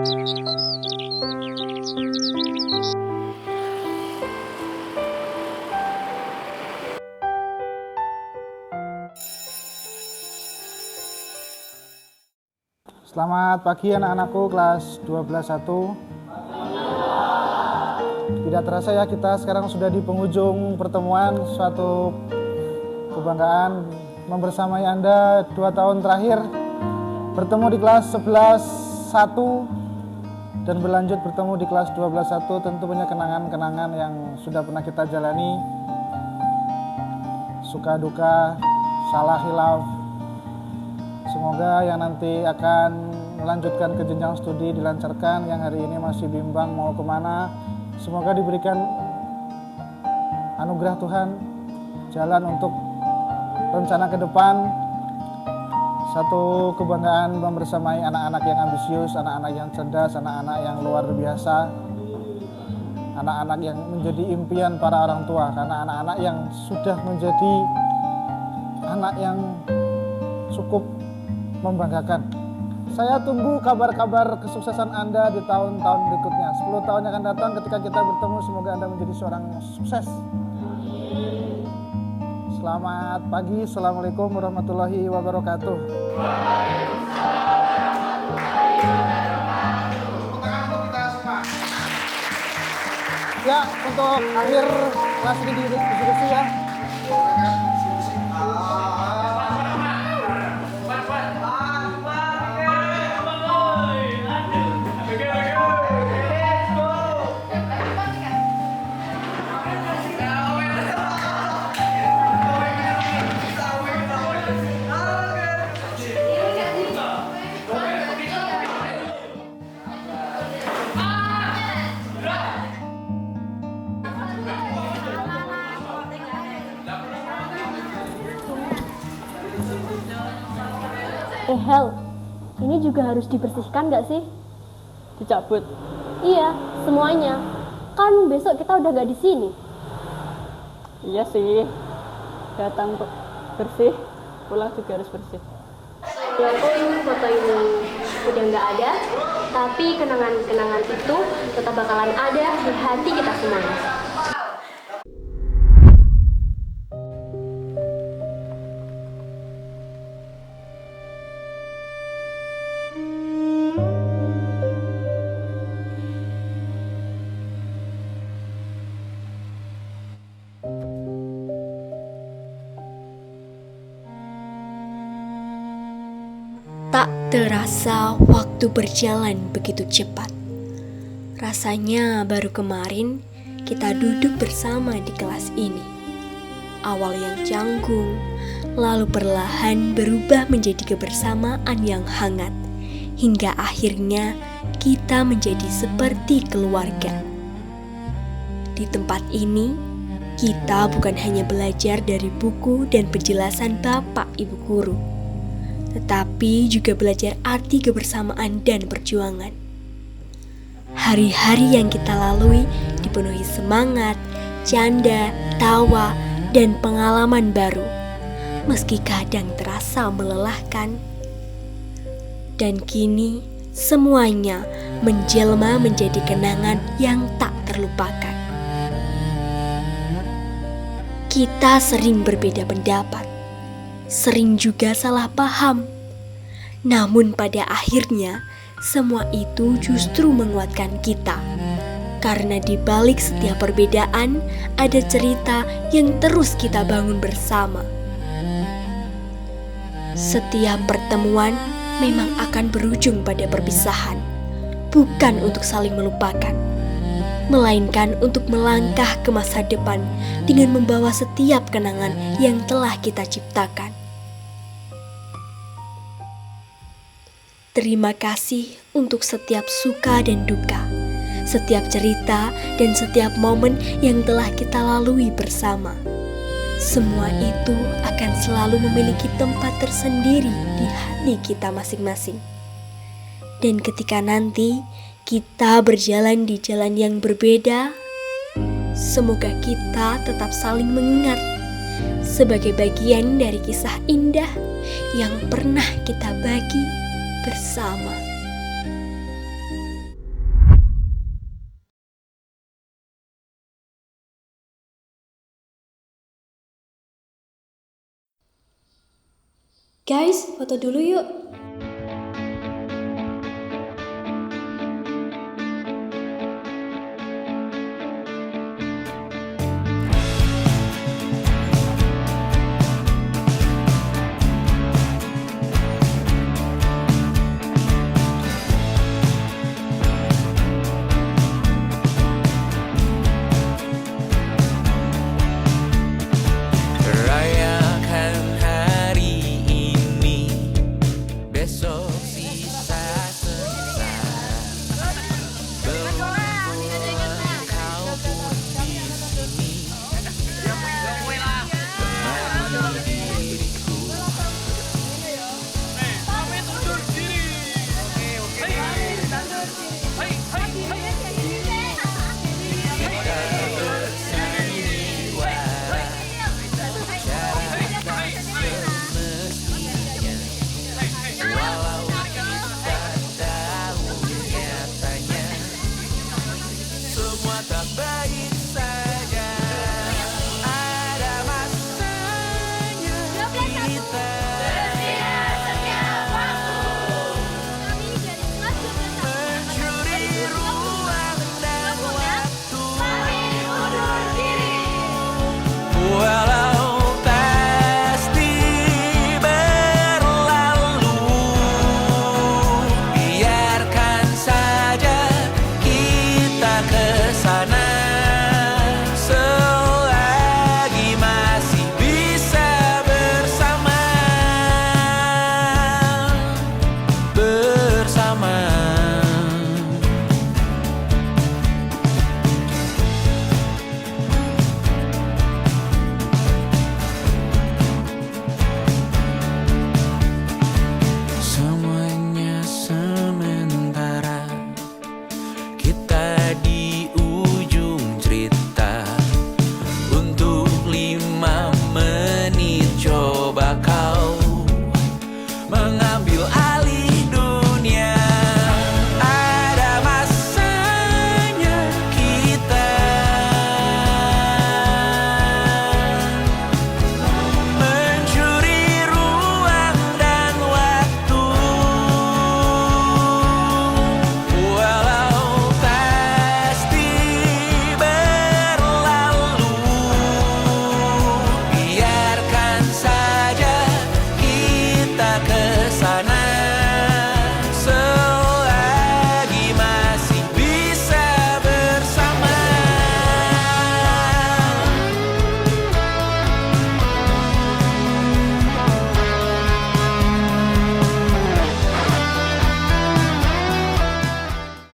Selamat pagi anak-anakku kelas 12-1. Tidak terasa ya, kita sekarang sudah di penghujung pertemuan. Suatu kebanggaan membersamai Anda 2 tahun terakhir. Bertemu di kelas 11-1 dan berlanjut bertemu di kelas 12-1. Tentu punya kenangan-kenangan yang sudah pernah kita jalani. Suka duka, salah hilaf. Semoga yang nanti akan melanjutkan ke jenjang studi dilancarkan, yang hari ini masih bimbang mau kemana, semoga diberikan anugerah Tuhan, jalan untuk rencana ke depan. Satu kebanggaan membersamai anak-anak yang ambisius, anak-anak yang cerdas, anak-anak yang luar biasa, anak-anak yang menjadi impian para orang tua, karena anak-anak yang sudah menjadi anak yang cukup membanggakan. Saya tunggu kabar-kabar kesuksesan Anda di tahun-tahun berikutnya. 10 tahun yang akan datang ketika kita bertemu, semoga Anda menjadi seorang sukses. Selamat pagi. Assalamualaikum warahmatullahi wabarakatuh. Ya, untuk akhir kelas ini diskusi ya. Hel, ini juga harus dibersihkan nggak sih? Dicabut? Iya, semuanya. Kan besok kita udah nggak di sini. Iya sih. Datang bersih, pulang juga harus bersih. Walaupun foto ini udah nggak ada, tapi kenangan-kenangan itu tetap bakalan ada di hati kita semuanya. Tak terasa waktu berjalan begitu cepat. Rasanya baru kemarin kita duduk bersama di kelas ini. Awal yang canggung, lalu perlahan berubah menjadi kebersamaan yang hangat, hingga akhirnya kita menjadi seperti keluarga. Di tempat ini, kita bukan hanya belajar dari buku dan penjelasan Bapak Ibu Guru, tetapi juga belajar arti kebersamaan dan perjuangan. Hari-hari yang kita lalui dipenuhi semangat, canda, tawa, dan pengalaman baru, meski kadang terasa melelahkan. Dan kini semuanya menjelma menjadi kenangan yang tak terlupakan. Kita sering berbeda pendapat, sering juga salah paham. Namun pada akhirnya semua itu justru menguatkan kita. Karena di balik setiap perbedaan ada cerita yang terus kita bangun bersama. Setiap pertemuan memang akan berujung pada perpisahan, bukan untuk saling melupakan, melainkan untuk melangkah ke masa depan dengan membawa setiap kenangan yang telah kita ciptakan. Terima kasih untuk setiap suka dan duka, setiap cerita dan setiap momen yang telah kita lalui bersama. Semua itu akan selalu memiliki tempat tersendiri di hati kita masing-masing. Dan ketika nanti kita berjalan di jalan yang berbeda, semoga kita tetap saling mengingat sebagai bagian dari kisah indah yang pernah kita bagi bersama. Guys, foto dulu yuk.